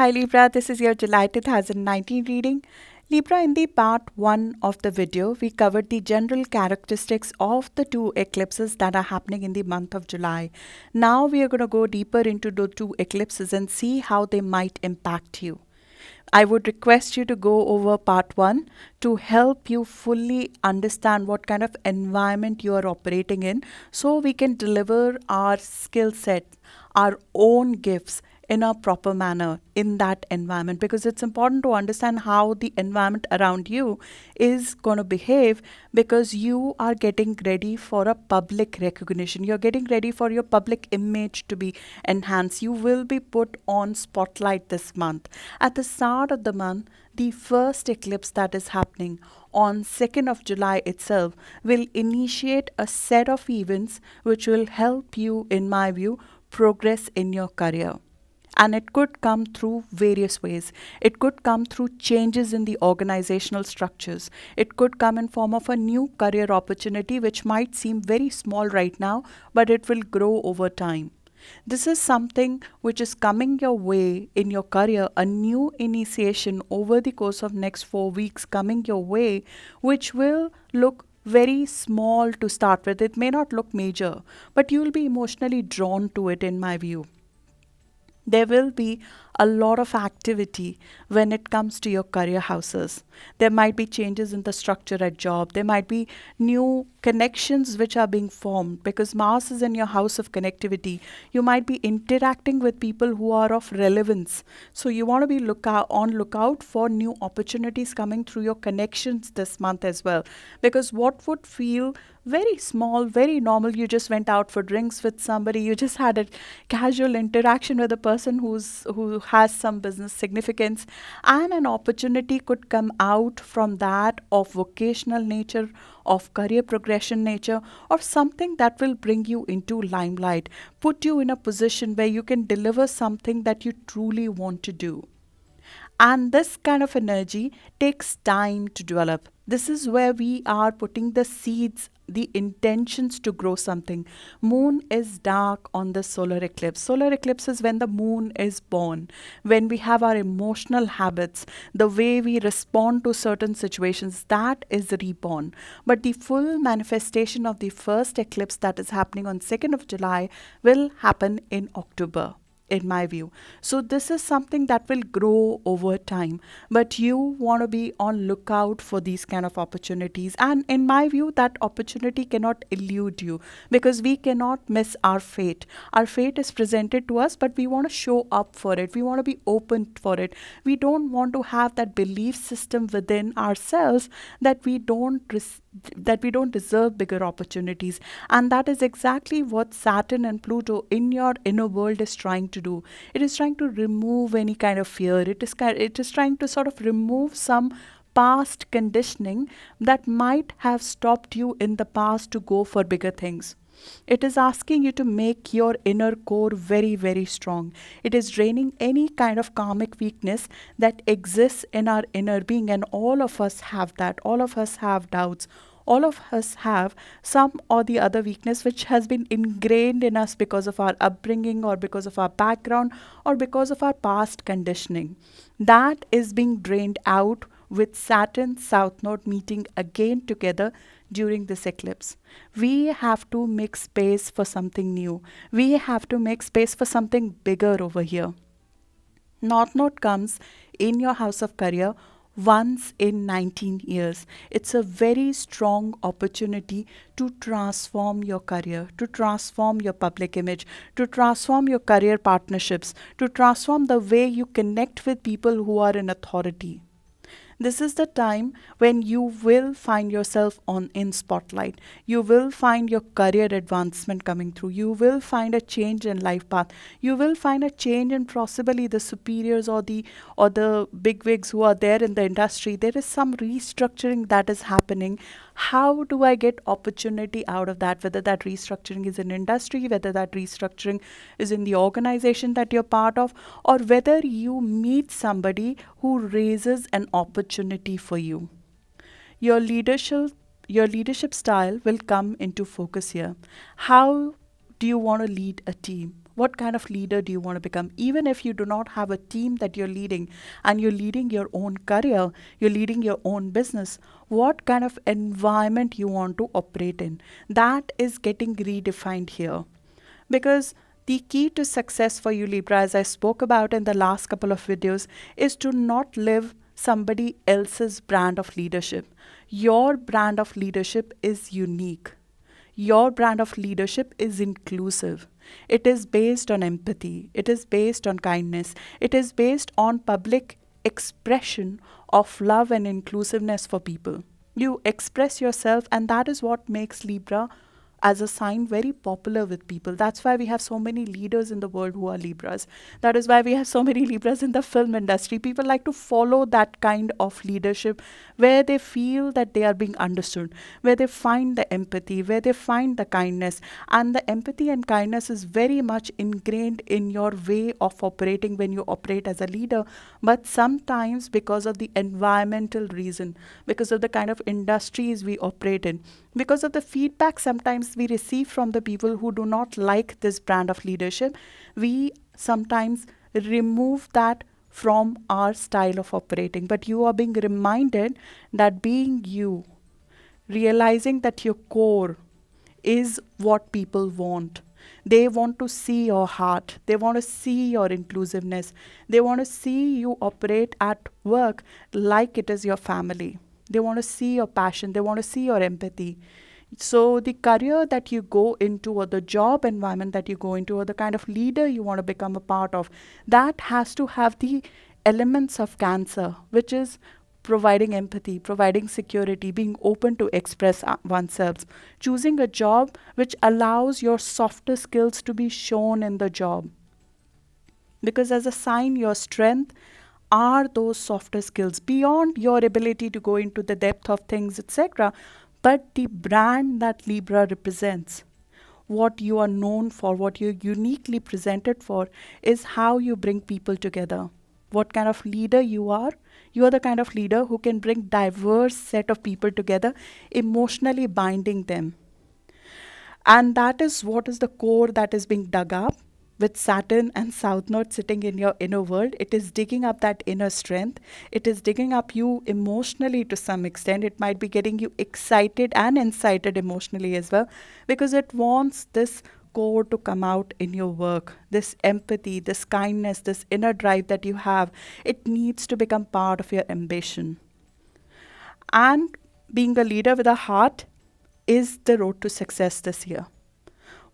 Hi Libra, this is your July 2019 reading. Libra, in the part 1 of the video, we covered the general characteristics of the two eclipses that are happening in the month of July. Now we are going to go deeper into the two eclipses and see how they might impact you. I would request you to go over part 1 to help you fully understand what kind of environment you are operating in so we can deliver our skill set, our own gifts in a proper manner in that environment, because it's important to understand how the environment around you is going to behave, because you are getting ready for a public recognition. You're getting ready for your public image to be enhanced. You will be put on spotlight this month. At the start of the month, the first eclipse that is happening on 2nd of July itself will initiate a set of events which will help you, in my view, progress in your career. And it could come through various ways. It could come through changes in the organizational structures. It could come in form of a new career opportunity which might seem very small right now, but it will grow over time. This is something which is coming your way in your career, a new initiation over the course of next 4 weeks coming your way, which will look very small to start with. It may not look major, but you will be emotionally drawn to it, in my view. There will be a lot of activity when it comes to your career houses. There might be changes in the structure at job. There might be new connections which are being formed because Mars is in your house of connectivity. You might be interacting with people who are of relevance. So you want to be on lookout for new opportunities coming through your connections this month as well. Because what would feel very small, very normal, you just went out for drinks with somebody, you just had a casual interaction with a person who has some business significance, and an opportunity could come out from that of vocational nature, of career progression nature, or something that will bring you into limelight, put you in a position where you can deliver something that you truly want to do. And this kind of energy takes time to develop. This is where we are putting the seeds, the intentions to grow something. Moon is dark on the solar eclipse. Solar eclipse is when the moon is born, when we have our emotional habits, the way we respond to certain situations, that is reborn. But the full manifestation of the first eclipse that is happening on 2nd of July will happen in October, in my view. So this is something that will grow over time, but you want to be on lookout for these kind of opportunities. And in my view, that opportunity cannot elude you, because we cannot miss our fate. Our fate is presented to us, but we want to show up for it. We want to be open for it. We don't want to have that belief system within ourselves that we don't deserve bigger opportunities. And that is exactly what Saturn and Pluto in your inner world is trying to do. It is trying to remove any kind of fear. It is trying to sort of remove some past conditioning that might have stopped you in the past to go for bigger things. It is asking you to make your inner core very, very strong. It is draining any kind of karmic weakness that exists in our inner being. And all of us have that. All of us have doubts. All of us have some or the other weakness which has been ingrained in us because of our upbringing, or because of our background, or because of our past conditioning. That is being drained out with Saturn South Node meeting again together during this eclipse. We have to make space for something new. We have to make space for something bigger over here. North Node comes in your house of career once in 19 years. It's a very strong opportunity to transform your career, to transform your public image, to transform your career partnerships, to transform the way you connect with people who are in authority. This is the time when you will find yourself in spotlight. You will find your career advancement coming through. You will find a change in life path. You will find a change in possibly the superiors or the bigwigs who are there in the industry. There is some restructuring that is happening. How do I get opportunity out of that? Whether that restructuring is in industry, whether that restructuring is in the organization that you're part of, or whether you meet somebody who raises an opportunity for you. Your leadership style will come into focus here. How do you want to lead a team? What kind of leader do you want to become? Even if you do not have a team that you're leading and you're leading your own career, you're leading your own business, what kind of environment you want to operate in? That is getting redefined here. Because the key to success for you, Libra, as I spoke about in the last couple of videos, is to not live somebody else's brand of leadership. Your brand of leadership is unique. Your brand of leadership is inclusive. It is based on empathy. It is based on kindness. It is based on public expression of love and inclusiveness for people. You express yourself, and that is what makes Libra as a sign very popular with people. That's why we have so many leaders in the world who are Libras. That is why we have so many Libras in the film industry. People like to follow that kind of leadership where they feel that they are being understood, where they find the empathy, where they find the kindness. And the empathy and kindness is very much ingrained in your way of operating when you operate as a leader. But sometimes because of the environmental reason, because of the kind of industries we operate in, because of the feedback sometimes we receive from the people who do not like this brand of leadership, we sometimes remove that from our style of operating. But you are being reminded that being you, realizing that your core is what people want. They want to see your heart. They want to see your inclusiveness. They want to see you operate at work like it is your family. They want to see your passion. They want to see your empathy. So the career that you go into, or the job environment that you go into, or the kind of leader you want to become a part of, that has to have the elements of Cancer, which is providing empathy, providing security, being open to express oneself, choosing a job which allows your softer skills to be shown in the job. Because as a sign, your strength are those softer skills beyond your ability to go into the depth of things, etc. But the brand that Libra represents, what you are known for, what you're uniquely presented for, is how you bring people together. What kind of leader you are the kind of leader who can bring diverse set of people together, emotionally binding them. And that is what is the core that is being dug up with Saturn and South Node sitting in your inner world. It is digging up that inner strength. It is digging up you emotionally to some extent. It might be getting you excited and incited emotionally as well, because it wants this core to come out in your work. This empathy, this kindness, this inner drive that you have, it needs to become part of your ambition. And being a leader with a heart is the road to success this year.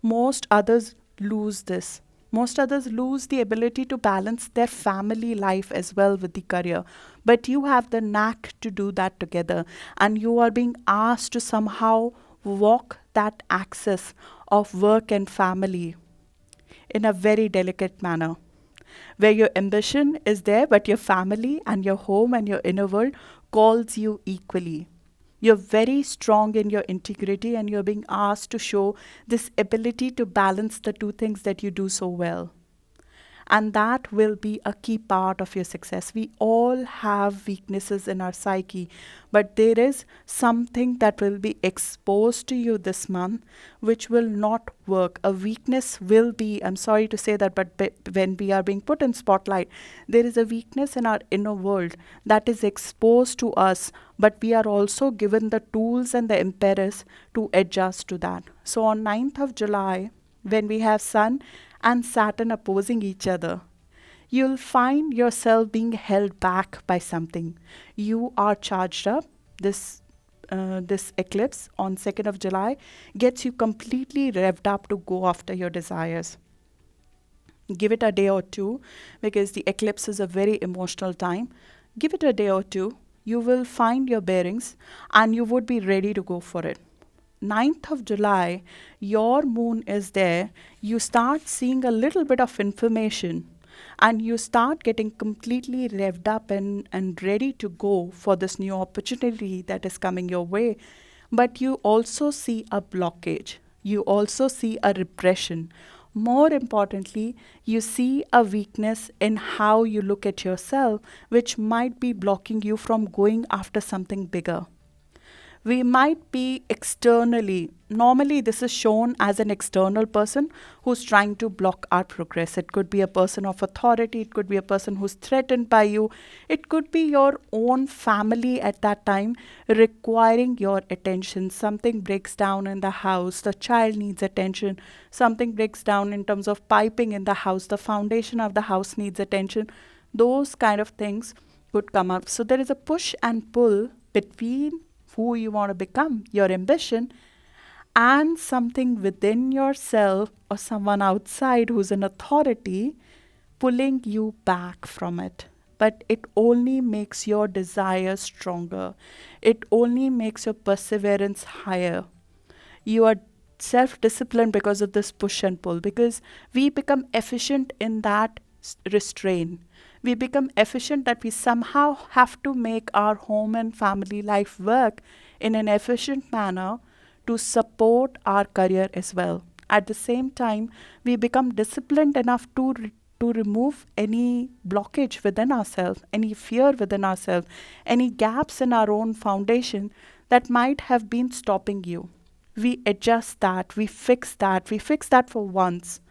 Most others lose this. Most others lose the ability to balance their family life as well with the career. But you have the knack to do that together, and you are being asked to somehow walk that axis of work and family in a very delicate manner, where your ambition is there, but your family and your home and your inner world calls you equally. You're very strong in your integrity, and you're being asked to show this ability to balance the two things that you do so well. And that will be a key part of your success. We all have weaknesses in our psyche, but there is something that will be exposed to you this month which will not work. A weakness will be, I'm sorry to say that, but when we are being put in spotlight, there is a weakness in our inner world that is exposed to us, but we are also given the tools and the impetus to adjust to that. So on 9th of July, when we have Sun and Saturn opposing each other, you'll find yourself being held back by something. You are charged up. This eclipse on 2nd of July gets you completely revved up to go after your desires. Give it a day or two, because the eclipse is a very emotional time. Give it a day or two. You will find your bearings and you would be ready to go for it. 9th of July, your moon is there. You start seeing a little bit of information, and you start getting completely revved up and ready to go for this new opportunity that is coming your way. But you also see a blockage. You also see a repression. More importantly, you see a weakness in how you look at yourself, which might be blocking you from going after something bigger. We might be externally, normally this is shown as an external person who's trying to block our progress. It could be a person of authority, it could be a person who's threatened by you, it could be your own family at that time requiring your attention. Something breaks down in the house, the child needs attention, something breaks down in terms of piping in the house, the foundation of the house needs attention. Those kind of things could come up. So there is a push and pull between who you want to become, your ambition, and something within yourself or someone outside who's an authority pulling you back from it. But it only makes your desire stronger. It only makes your perseverance higher. You are self-disciplined because of this push and pull, because we become efficient in that restraint. We become efficient that we somehow have to make our home and family life work in an efficient manner to support our career as well. At the same time, we become disciplined enough to remove any blockage within ourselves, any fear within ourselves, any gaps in our own foundation that might have been stopping you. We adjust that, we fix that for once,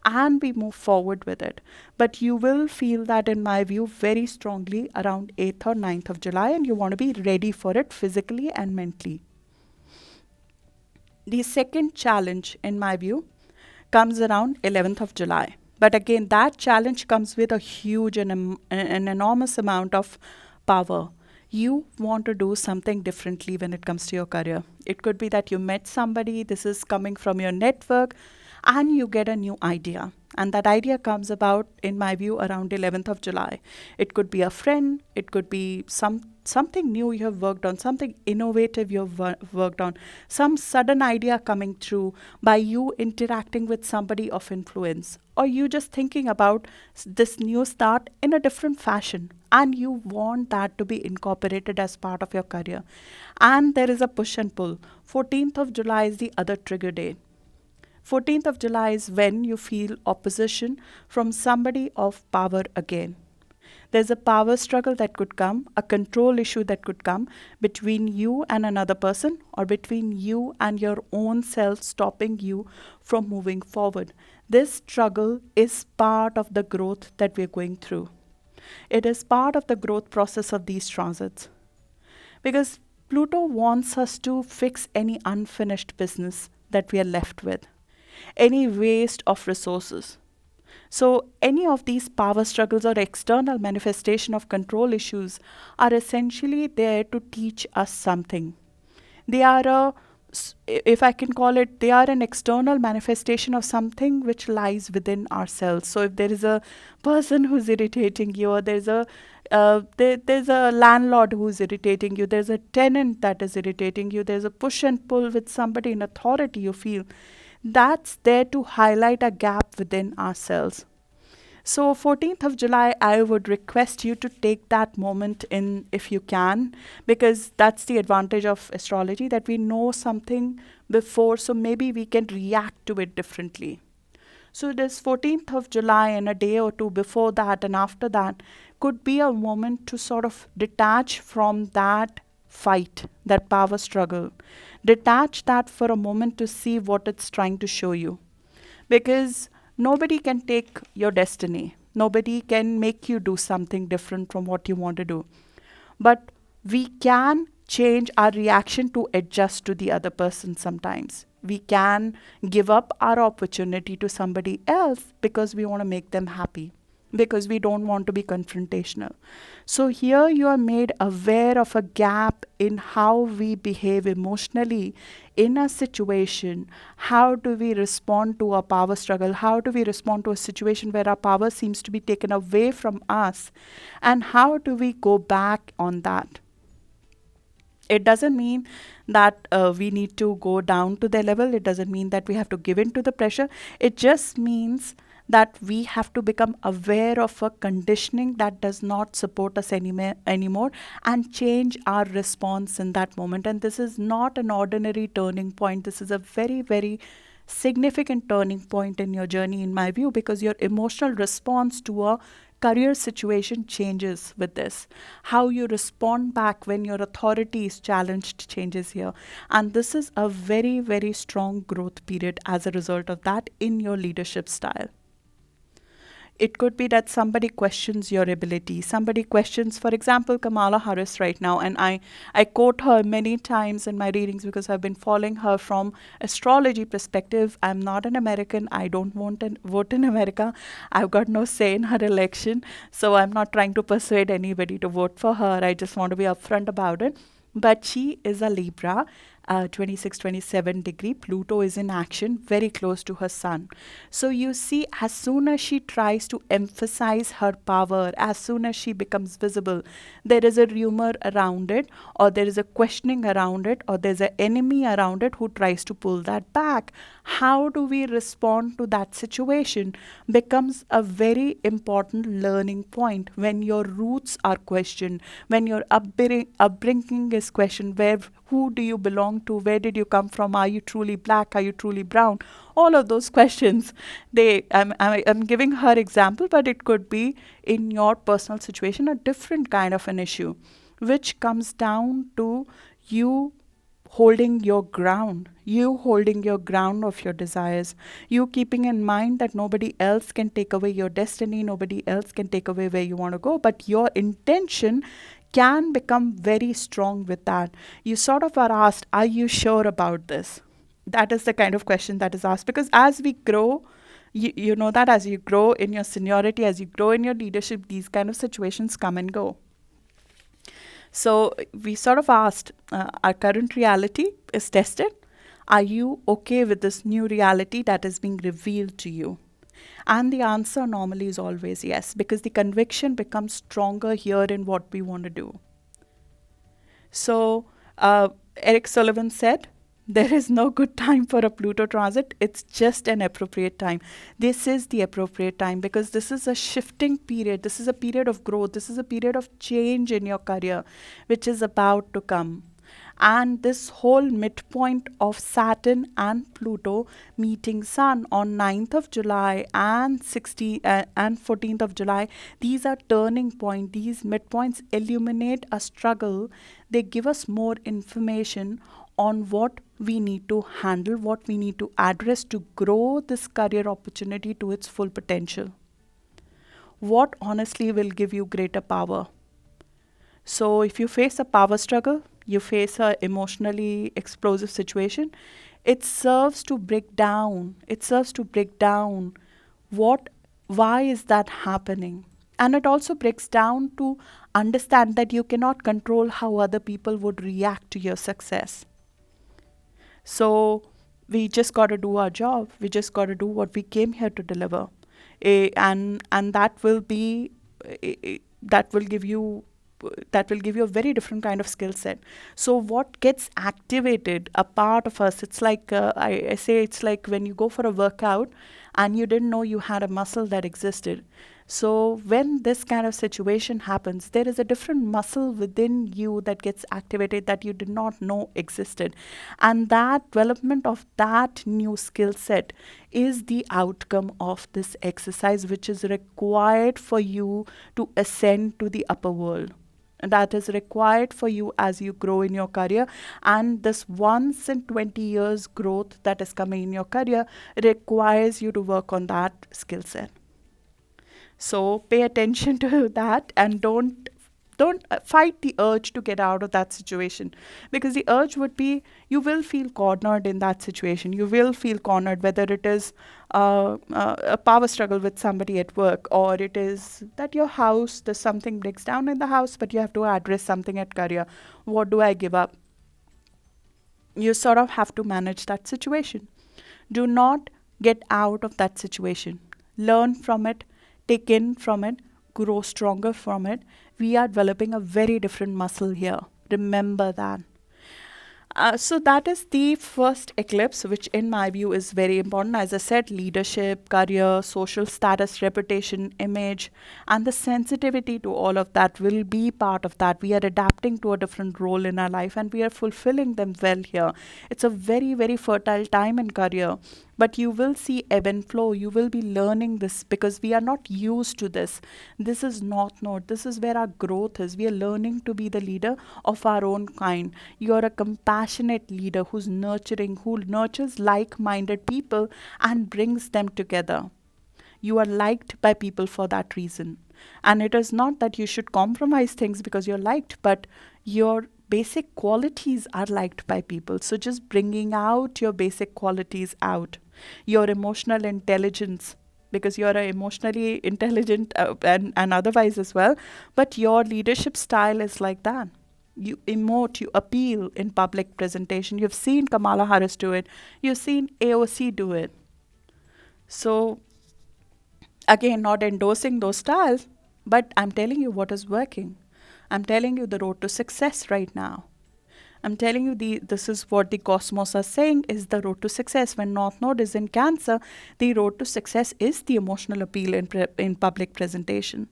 and we move forward with it. But you will feel that, in my view, very strongly around 8th or 9th of July, and you want to be ready for it physically and mentally. The second challenge, in my view, comes around 11th of July. But again, that challenge comes with a huge and an enormous amount of power. You want to do something differently when it comes to your career. It could be that you met somebody, this is coming from your network, and you get a new idea. And that idea comes about, in my view, around 11th of July. It could be a friend, it could be something new you have worked on, something innovative you have worked on, some sudden idea coming through by you interacting with somebody of influence, or you just thinking about this new start in a different fashion, and you want that to be incorporated as part of your career. And there is a push and pull. 14th of July is the other trigger date. 14th of July is when you feel opposition from somebody of power again. There's a power struggle that could come, a control issue that could come between you and another person, or between you and your own self, stopping you from moving forward. This struggle is part of the growth that we're going through. It is part of the growth process of these transits. Because Pluto wants us to fix any unfinished business that we are left with, any waste of resources. So any of these power struggles or external manifestation of control issues are essentially there to teach us something. They are if I can call it, they are an external manifestation of something which lies within ourselves. So if there is a person who's irritating you, or there's a landlord who's irritating you, there's a tenant that is irritating you, there's a push and pull with somebody in authority you feel, that's there to highlight a gap within ourselves. So 14th of July, I would request you to take that moment in if you can, because that's the advantage of astrology, that we know something before, so maybe we can react to it differently. So this 14th of July and a day or two before that and after that could be a moment to sort of detach from that fight, that power struggle. Detach that for a moment to see what it's trying to show you. Because nobody can take your destiny. Nobody can make you do something different from what you want to do. But we can change our reaction to adjust to the other person sometimes. We can give up our opportunity to somebody else because we want to make them happy, because we don't want to be confrontational. So here you are made aware of a gap in how we behave emotionally in a situation. How do we respond to a power struggle? How do we respond to a situation where our power seems to be taken away from us? And how do we go back on that? It doesn't mean that we need to go down to their level. It doesn't mean that we have to give in to the pressure. It just means that we have to become aware of a conditioning that does not support us anymore, and change our response in that moment. And this is not an ordinary turning point. This is a very, very significant turning point in your journey, in my view, because your emotional response to a career situation changes with this. How you respond back when your authority is challenged changes here. And this is a very, very strong growth period as a result of that in your leadership style. It could be that somebody questions your ability. Somebody questions, for example, Kamala Harris right now. And I quote her many times in my readings because I've been following her from astrology perspective. I'm not an American. I don't vote in America. I've got no say in her election. So I'm not trying to persuade anybody to vote for her. I just want to be upfront about it. But she is a Libra, 26, 27 degree. Pluto is in action, very close to her sun. So you see, as soon as she tries to emphasize her power, as soon as she becomes visible, there is a rumor around it, or there is a questioning around it, or there's an enemy around it who tries to pull that back. How do we respond to that situation becomes a very important learning point when your roots are questioned, when your upbringing is questioned, who do you belong to, where did you come from, are you truly black, are you truly brown, all of those questions. I'm giving her example, but it could be in your personal situation a different kind of an issue, which comes down to you holding your ground, you holding your ground of your desires, you keeping in mind that nobody else can take away your destiny, nobody else can take away where you want to go, but your intention can become very strong with that. You sort of are asked, are you sure about this? That is the kind of question that is asked, because as we grow, you know that as you grow in your seniority, as you grow in your leadership, these kind of situations come and go. So we sort of asked, our current reality is tested. Are you okay with this new reality that is being revealed to you? And the answer normally is always yes, because the conviction becomes stronger here in what we want to do. So Eric Sullivan said, there is no good time for a Pluto transit. It's just an appropriate time. This is the appropriate time because this is a shifting period. This is a period of growth. This is a period of change in your career, which is about to come. And this whole midpoint of Saturn and Pluto meeting Sun on 9th of July and 14th of July, these are turning point. These midpoints illuminate a struggle. They give us more information on what we need to handle, what we need to address to grow this career opportunity to its full potential. What honestly will give you greater power? So if you face a power struggle, you face an emotionally explosive situation, it serves to break down. Why is that happening? And it also breaks down to understand that you cannot control how other people would react to your success. So we just got to do our job. We just got to do what we came here to deliver. And that will be, that will give you a very different kind of skill set. So what gets activated, a part of us, it's like, I say it's like when you go for a workout and you didn't know you had a muscle that existed. So when this kind of situation happens, there is a different muscle within you that gets activated that you did not know existed. And that development of that new skill set is the outcome of this exercise, which is required for you to ascend to the upper world. And that is required for you as you grow in your career. And this once in 20 years growth that is coming in your career requires you to work on that skill set. So pay attention to that and don't fight the urge to get out of that situation, because the urge would be you will feel cornered in that situation. You will feel cornered, whether it is a power struggle with somebody at work, or it is that your house, there's something breaks down in the house, but you have to address something at career. What do I give up? You sort of have to manage that situation. Do not get out of that situation. Learn from it. Take in from it, grow stronger from it. We are developing a very different muscle here. Remember that. So that is the first eclipse, which in my view is very important. As I said, leadership, career, social status, reputation, image, and the sensitivity to all of that will be part of that. We are adapting to a different role in our life and we are fulfilling them well here. It's a very, very fertile time in career. But you will see ebb and flow. You will be learning this because we are not used to this. This is North Node. This is where our growth is. We are learning to be the leader of our own kind. You're a compassionate leader who's nurturing, who nurtures like-minded people and brings them together. You are liked by people for that reason. And it is not that you should compromise things because you're liked, but your basic qualities are liked by people. So just bringing out your basic qualities out. Your emotional intelligence, because you're emotionally intelligent and otherwise as well, but your leadership style is like that. You emote, you appeal in public presentation. You've seen Kamala Harris do it. You've seen AOC do it. So again, not endorsing those styles, but I'm telling you what is working. I'm telling you the road to success right now. I'm telling you this is what the cosmos are saying is the road to success. When North Node is in Cancer, the road to success is the emotional appeal in public presentation.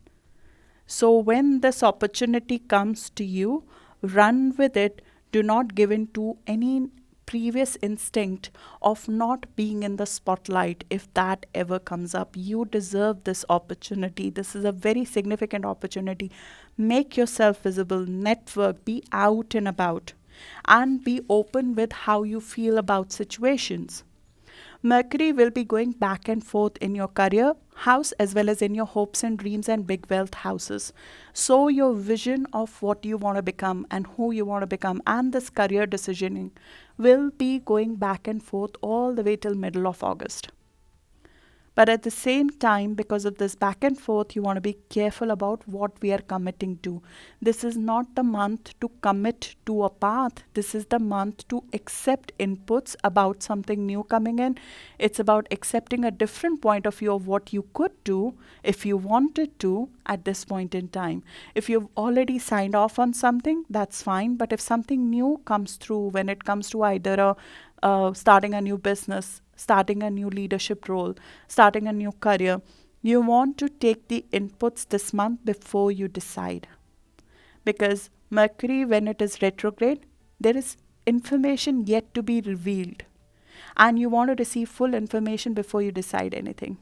So when this opportunity comes to you, run with it. Do not give in to any previous instinct of not being in the spotlight if that ever comes up. You deserve this opportunity. This is a very significant opportunity. Make yourself visible, network, be out and about, and be open with how you feel about situations. Mercury will be going back and forth in your career house as well as in your hopes and dreams and big wealth houses. So your vision of what you want to become and who you want to become and this career decisioning will be going back and forth all the way till middle of August. But at the same time, because of this back and forth, you want to be careful about what we are committing to. This is not the month to commit to a path. This is the month to accept inputs about something new coming in. It's about accepting a different point of view of what you could do if you wanted to at this point in time. If you've already signed off on something, that's fine. But if something new comes through when it comes to either starting a new business, starting a new leadership role, starting a new career, you want to take the inputs this month before you decide. Because Mercury, when it is retrograde, there is information yet to be revealed. And you want to receive full information before you decide anything.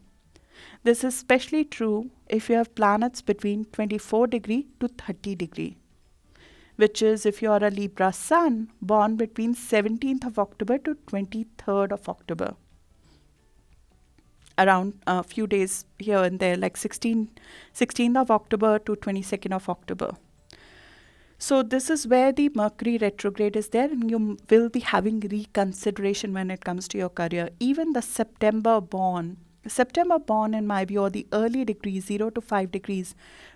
This is especially true if you have planets between 24 degree to 30 degree. Which is if you are a Libra sun born between 17th of October to 23rd of October. Around a few days here and there, like 16th of October to 22nd of October. So this is where the Mercury retrograde is there, and you will be having reconsideration when it comes to your career. Even the September born in my view, or the early degrees, 0 to 5 degrees,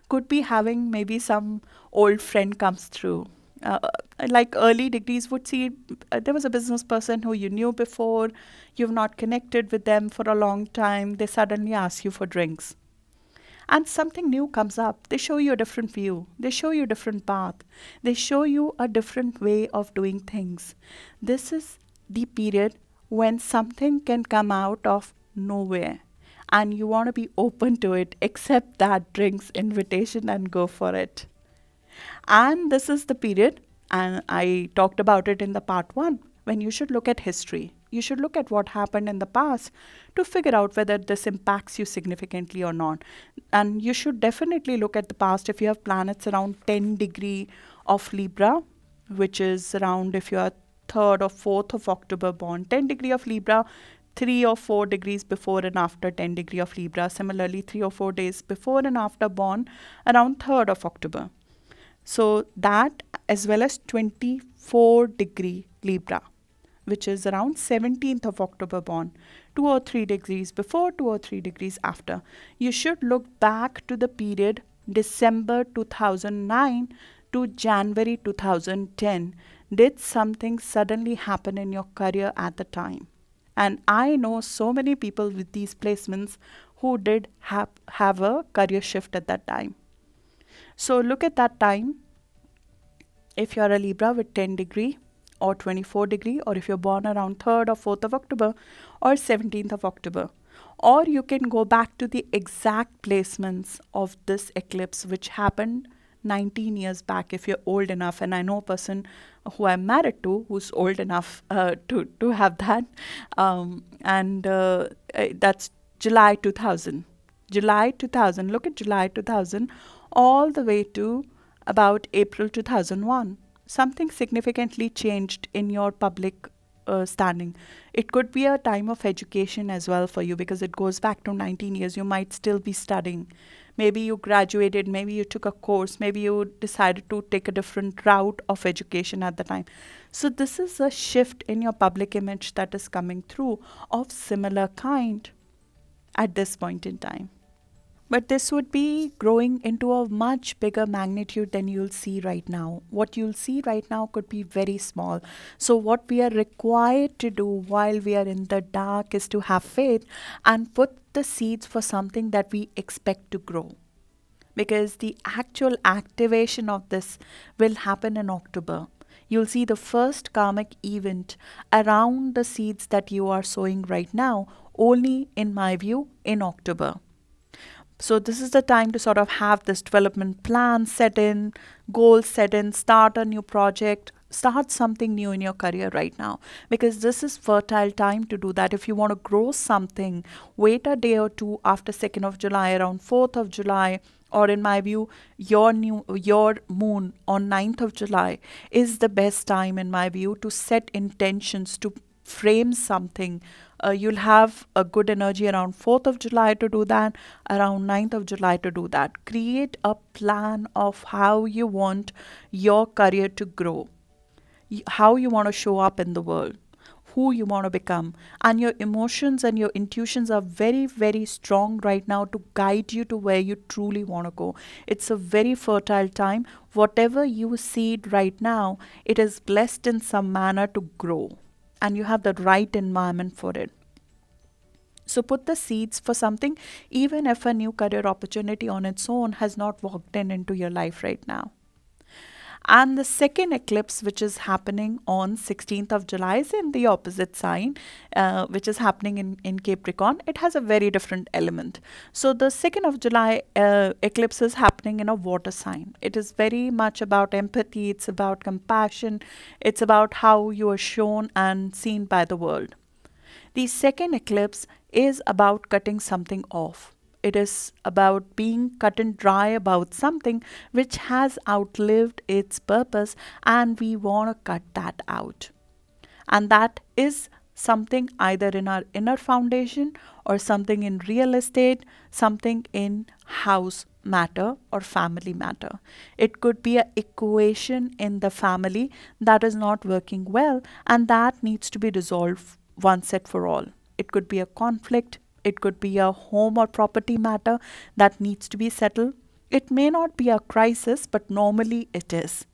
could be having maybe some old friend comes through. Like early degrees would see there was a business person who you knew before, you've not connected with them for a long time, they suddenly ask you for drinks. And something new comes up. They show you a different view. They show you a different path. They show you a different way of doing things. This is the period when something can come out of nowhere. And you want to be open to it, accept that drinks invitation and go for it. And this is the period, and I talked about it in the part 1, when you should look at history. You should look at what happened in the past to figure out whether this impacts you significantly or not. And you should definitely look at the past if you have planets around 10 degree of Libra, which is around if you are 3rd or 4th of October born. 10 degree of Libra, 3 or 4 degrees before and after 10 degree of Libra. Similarly, 3 or 4 days before and after born around 3rd of October. So that as well as 24 degree Libra, which is around 17th of October born, 2 or 3 degrees before, 2 or 3 degrees after. You should look back to the period December 2009 to January 2010. Did something suddenly happen in your career at the time? And I know so many people with these placements who did have a career shift at that time. So look at that time. If you're a Libra with 10 degree or 24 degree, or if you're born around 3rd or 4th of October or 17th of October, or you can go back to the exact placements of this eclipse which happened 19 years back if you're old enough. And I know a person who I'm married to who's old enough to have that. That's July 2000. July 2000. Look at July 2000 all the way to about April 2001. Something significantly changed in your public standing. It could be a time of education as well for you because it goes back to 19 years. You might still be studying. Maybe you graduated, maybe you took a course, maybe you decided to take a different route of education at the time. So this is a shift in your public image that is coming through of similar kind at this point in time. But this would be growing into a much bigger magnitude than you'll see right now. What you'll see right now could be very small. So what we are required to do while we are in the dark is to have faith and put the seeds for something that we expect to grow. Because the actual activation of this will happen in October. You'll see the first karmic event around the seeds that you are sowing right now, only in my view, in October. So this is the time to sort of have this development plan set in, goals set in, start a new project, start something new in your career right now. Because this is fertile time to do that. If you want to grow something, wait a day or two after 2nd of July, around 4th of July, or in my view, your moon on 9th of July is the best time in my view to set intentions, to frame something. You'll have a good energy around 4th of July to do that, around 9th of July to do that. Create a plan of how you want your career to grow, how you want to show up in the world, who you want to become. And your emotions and your intuitions are very, very strong right now to guide you to where you truly want to go. It's a very fertile time. Whatever you seed right now, it is blessed in some manner to grow. And you have the right environment for it. So put the seeds for something, even if a new career opportunity on its own has not walked into your life right now. And the second eclipse, which is happening on 16th of July, is in the opposite sign, which is happening in Capricorn. It has a very different element. So the 2nd of July eclipse is happening in a water sign. It is very much about empathy. It's about compassion. It's about how you are shown and seen by the world. The second eclipse is about cutting something off. It is about being cut and dry about something which has outlived its purpose, and we want to cut that out. And that is something either in our inner foundation or something in real estate, something in house matter or family matter. It could be an equation in the family that is not working well, and that needs to be resolved once and for all. It could be a conflict. It could be a home or property matter that needs to be settled. It may not be a crisis, but normally it is.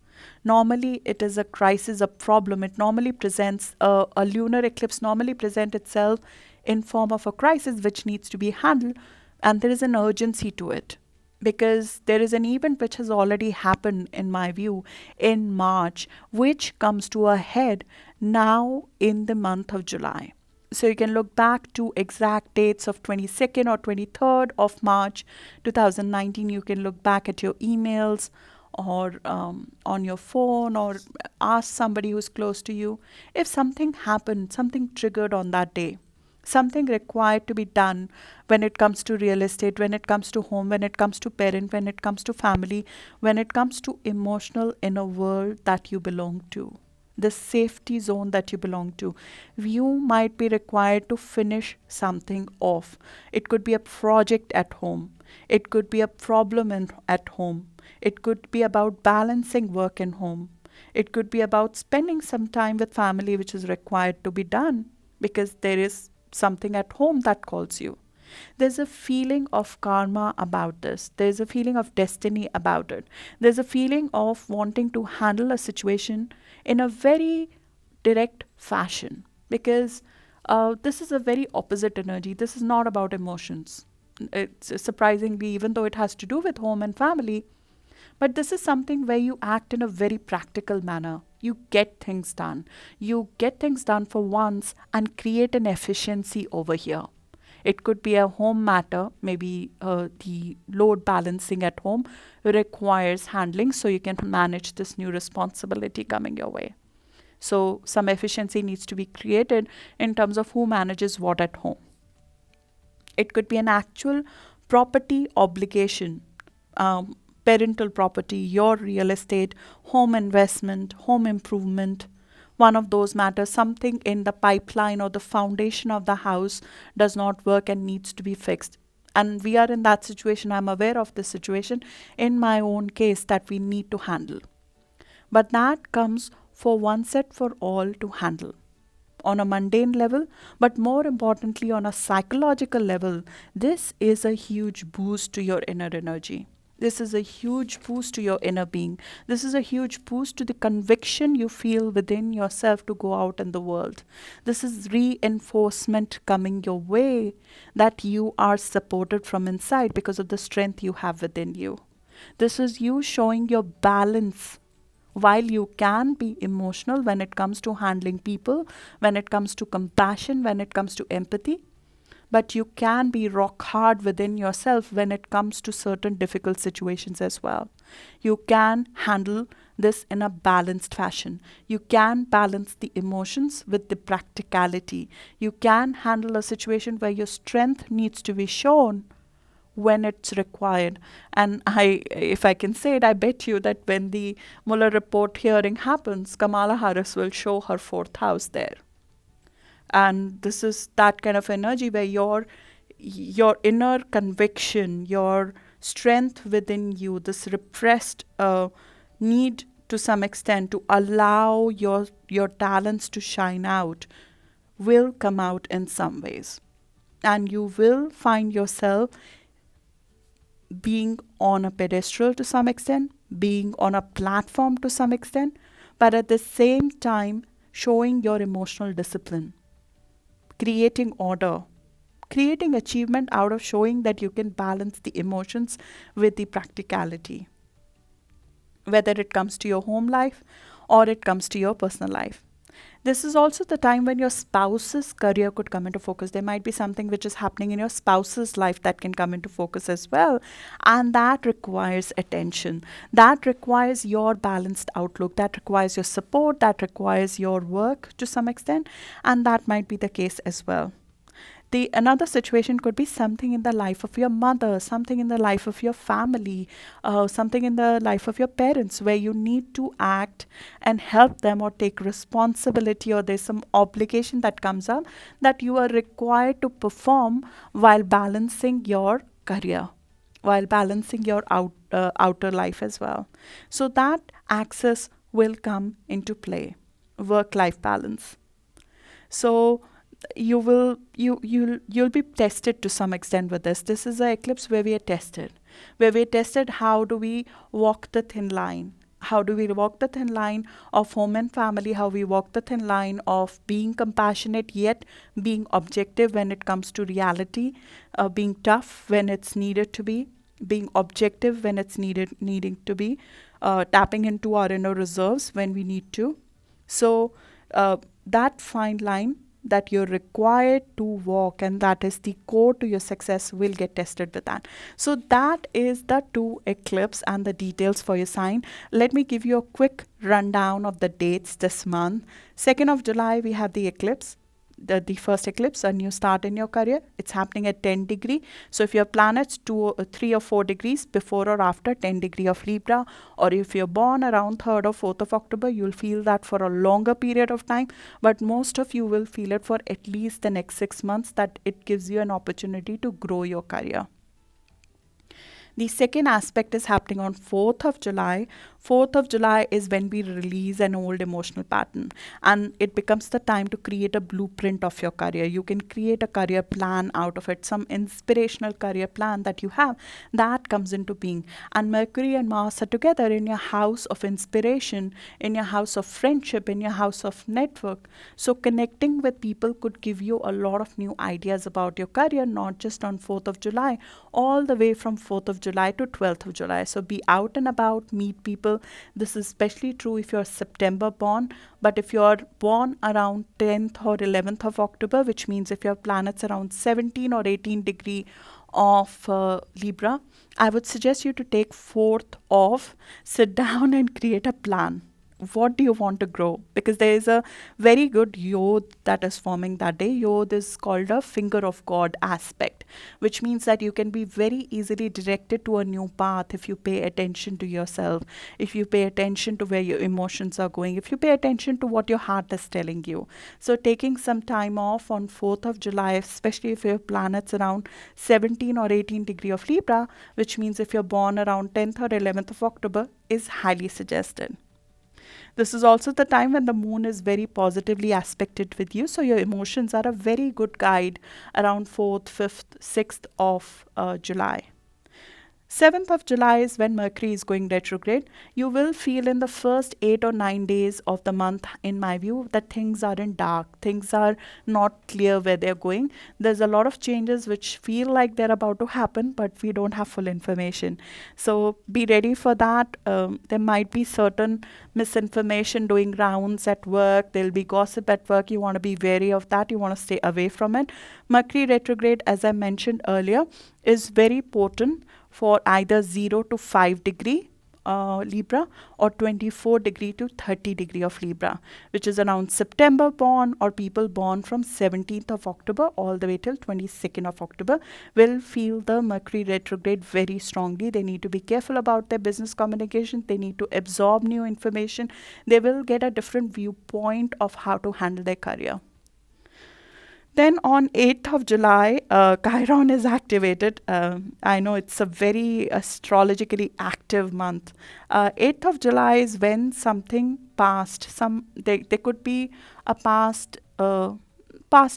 Normally it is a crisis, a problem. It normally presents, a lunar eclipse normally presents itself in form of a crisis which needs to be handled, and there is an urgency to it. Because there is an event which has already happened, in my view, in March, which comes to a head now in the month of July. So you can look back to exact dates of 22nd or 23rd of March 2019. You can look back at your emails or on your phone, or ask somebody who's close to you. If something happened, something triggered on that day, something required to be done when it comes to real estate, when it comes to home, when it comes to parent, when it comes to family, when it comes to emotional inner world that you belong to, the safety zone that you belong to, you might be required to finish something off. It could be a project at home. It could be a problem at home. It could be about balancing work and home. It could be about spending some time with family, which is required to be done because there is something at home that calls you. There's a feeling of karma about this. There's a feeling of destiny about it. There's a feeling of wanting to handle a situation in a very direct fashion, because this is a very opposite energy. This is not about emotions. It's surprisingly, even though it has to do with home and family, but this is something where you act in a very practical manner. You get things done. You get things done for once and create an efficiency over here. It could be a home matter, maybe the load balancing at home requires handling, so you can manage this new responsibility coming your way. So some efficiency needs to be created in terms of who manages what at home. It could be an actual property obligation, parental property, your real estate, home investment, home improvement. One of those matters, something in the pipeline or the foundation of the house does not work and needs to be fixed. And we are in that situation. I'm aware of this situation in my own case that we need to handle. But that comes for one set for all to handle on a mundane level, but more importantly, on a psychological level. This is a huge boost to your inner energy. This is a huge boost to your inner being. This is a huge boost to the conviction you feel within yourself to go out in the world. This is reinforcement coming your way that you are supported from inside because of the strength you have within you. This is you showing your balance. While you can be emotional when it comes to handling people, when it comes to compassion, when it comes to empathy, but you can be rock hard within yourself when it comes to certain difficult situations as well. You can handle this in a balanced fashion. You can balance the emotions with the practicality. You can handle a situation where your strength needs to be shown when it's required. And if I can say it, I bet you that when the Mueller report hearing happens, Kamala Harris will show her fourth house there. And this is that kind of energy where your inner conviction, your strength within you, this repressed need to some extent to allow your talents to shine out, will come out in some ways. And you will find yourself being on a pedestal to some extent, being on a platform to some extent, but at the same time showing your emotional discipline, creating order, creating achievement out of showing that you can balance the emotions with the practicality, whether it comes to your home life or it comes to your personal life. This is also the time when your spouse's career could come into focus. There might be something which is happening in your spouse's life that can come into focus as well. And that requires attention. That requires your balanced outlook. That requires your support. That requires your work to some extent. And that might be the case as well. Another situation could be something in the life of your mother, something in the life of your family, something in the life of your parents where you need to act and help them or take responsibility, or there's some obligation that comes up that you are required to perform while balancing your career, while balancing your outer life as well. So that axis will come into play, work-life balance. So you'll be tested to some extent with this. This is an eclipse where we are tested. How do we walk the thin line? How do we walk the thin line of home and family? How we walk the thin line of being compassionate yet being objective when it comes to reality, being tough when it's needed to be, being objective when it's needing to be, tapping into our inner reserves when we need to. So that fine line that you're required to walk, and that is the core to your success, will get tested with that. So that is the two eclipse and the details for your sign. Let me give you a quick rundown of the dates this month. 2nd of July, we have the eclipse. The first eclipse, a new start in your career. It's happening at 10 degree. So if your planets 3 or 4 degrees before or after 10 degree of Libra, or if you're born around 3rd or 4th of October, you'll feel that for a longer period of time. But most of you will feel it for at least the next 6 months, that it gives you an opportunity to grow your career. The second aspect is happening on 4th of July. 4th of July is when we release an old emotional pattern, and it becomes the time to create a blueprint of your career. You can create a career plan out of it, some inspirational career plan that you have that comes into being. And Mercury and Mars are together in your house of inspiration, in your house of friendship, in your house of network. So connecting with people could give you a lot of new ideas about your career, not just on 4th of July, all the way from 4th of of July to 12th of July. So be out and about, meet people. This is especially true if you're September born, but if you're born around 10th or 11th of October, which means if your planet's around 17 or 18 degree of Libra, I would suggest you to take 4th off, sit down and create a plan. What do you want to grow? Because there is a very good yod that is forming that day. Yod is called a finger of God aspect, which means that you can be very easily directed to a new path if you pay attention to yourself, if you pay attention to where your emotions are going, if you pay attention to what your heart is telling you. So taking some time off on 4th of July, especially if your planet's around 17 or 18 degree of Libra, which means if you're born around 10th or 11th of October, is highly suggested. This is also the time when the moon is very positively aspected with you. So your emotions are a very good guide around 4th, 5th, 6th of July. 7th of July is when Mercury is going retrograde. You will feel in the first 8 or 9 days of the month, in my view, that things are in dark. Things are not clear where they're going. There's a lot of changes which feel like they're about to happen, but we don't have full information. So be ready for that. There might be certain misinformation doing rounds at work. There'll be gossip at work. You want to be wary of that. You want to stay away from it. Mercury retrograde, as I mentioned earlier, is very potent for either 0 to 5 degree Libra or 24 degree to 30 degree of Libra, which is around September born or people born from 17th of October all the way till 22nd of October will feel the Mercury retrograde very strongly. They need to be careful about their business communication. They need to absorb new information. They will get a different viewpoint of how to handle their career. Then on 8th of July, Chiron is activated. I know it's a very astrologically active month. 8th of July is when something past, there could be a past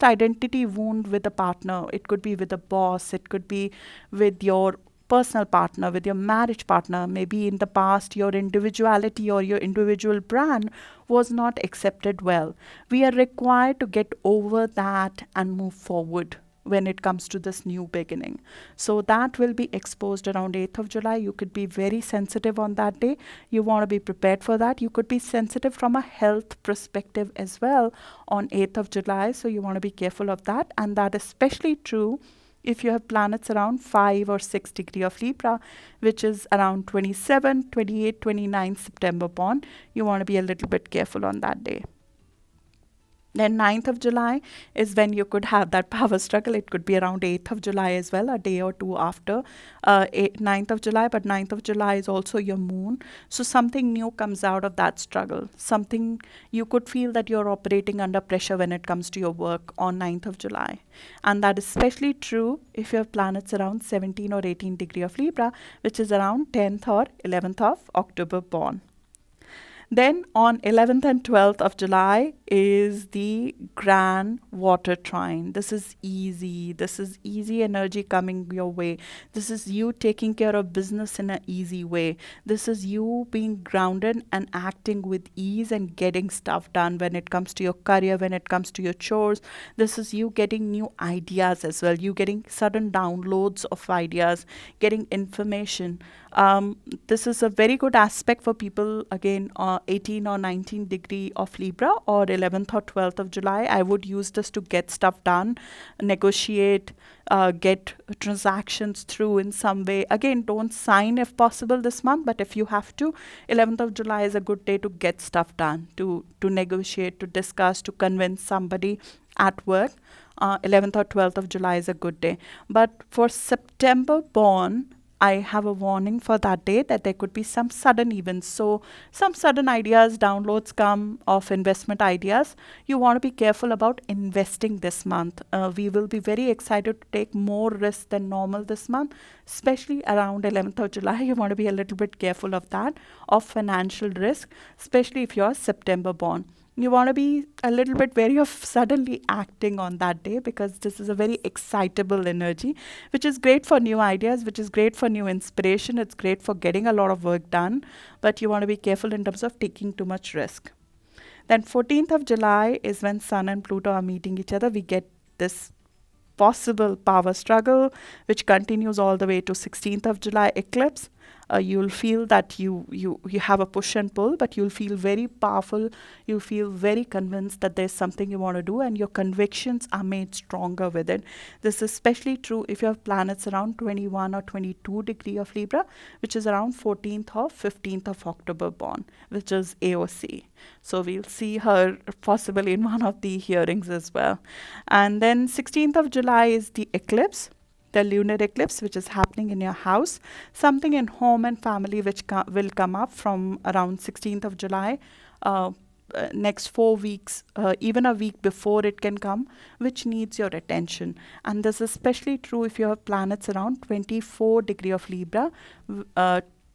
identity wound with a partner. It could be with a boss. It could be with your personal partner, with your marriage partner. Maybe in the past your individuality or your individual brand was not accepted well. We are required to get over that and move forward when it comes to this new beginning. So that will be exposed around 8th of July. You could be very sensitive on that day. You want to be prepared for that. You could be sensitive from a health perspective as well on 8th of July. So you want to be careful of that. And that is especially true if you have planets around 5 or 6 degree of Libra, which is around 27, 28, 29 September born. You want to be a little bit careful on that day. Then 9th of July is when you could have that power struggle. It could be around 8th of July as well, a day or two after 9th of July. But 9th of July is also your moon. So something new comes out of that struggle. Something you could feel that you're operating under pressure when it comes to your work on 9th of July. And that is especially true if you have planets around 17 or 18 degree of Libra, which is around 10th or 11th of October born. Then on 11th and 12th of July is the grand water trine. This is easy. This is easy energy coming your way. This is you taking care of business in an easy way. This is you being grounded and acting with ease and getting stuff done when it comes to your career, when it comes to your chores. This is you getting new ideas as well. You getting sudden downloads of ideas, getting information. This is a very good aspect for people, again, 18 or 19 degree of Libra or 11th or 12th of July. I would use this to get stuff done, negotiate, get transactions through in some way. Again, don't sign if possible this month, but if you have to, 11th of July is a good day to get stuff done, to negotiate, to discuss, to convince somebody at work. 11th or 12th of July is a good day. But for September born, I have a warning for that day that there could be some sudden events. So some sudden ideas, downloads come of investment ideas. You want to be careful about investing this month. We will be very excited to take more risk than normal this month, especially around 11th of July. You want to be a little bit careful of that, of financial risk, especially if you're September born. You want to be a little bit wary of suddenly acting on that day, because this is a very excitable energy, which is great for new ideas, which is great for new inspiration. It's great for getting a lot of work done, but you want to be careful in terms of taking too much risk. Then 14th of July is when Sun and Pluto are meeting each other. We get this possible power struggle, which continues all the way to 16th of July eclipse. You'll feel that you have a push and pull, but you'll feel very powerful. You'll feel very convinced that there's something you want to do, and your convictions are made stronger with it. This is especially true if you have planets around 21 or 22 degree of Libra, which is around 14th or 15th of October born, which is AOC. So we'll see her possibly in one of the hearings as well. And then 16th of July is the eclipse, the lunar eclipse, which is happening in your house. Something in home and family which will come up from around 16th of July. Next 4 weeks, even a week before it can come, which needs your attention. And this is especially true if you have planets around 24 degree of Libra,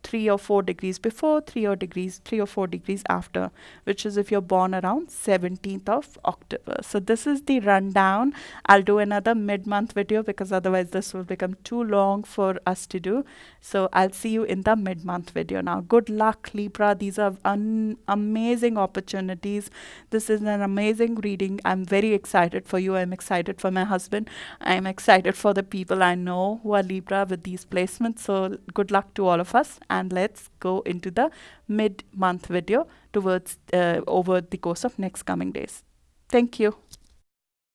3 or 4 degrees before, 3 or 4 degrees after, which is if you're born around 17th of October. So this is the rundown. I'll do another mid-month video because otherwise this will become too long for us to do. So I'll see you in the mid-month video now. Good luck, Libra. These are amazing opportunities. This is an amazing reading. I'm very excited for you. I'm excited for my husband. I'm excited for the people I know who are Libra with these placements. So good luck to all of us. And let's go into the mid-month video towards over the course of next coming days. Thank you.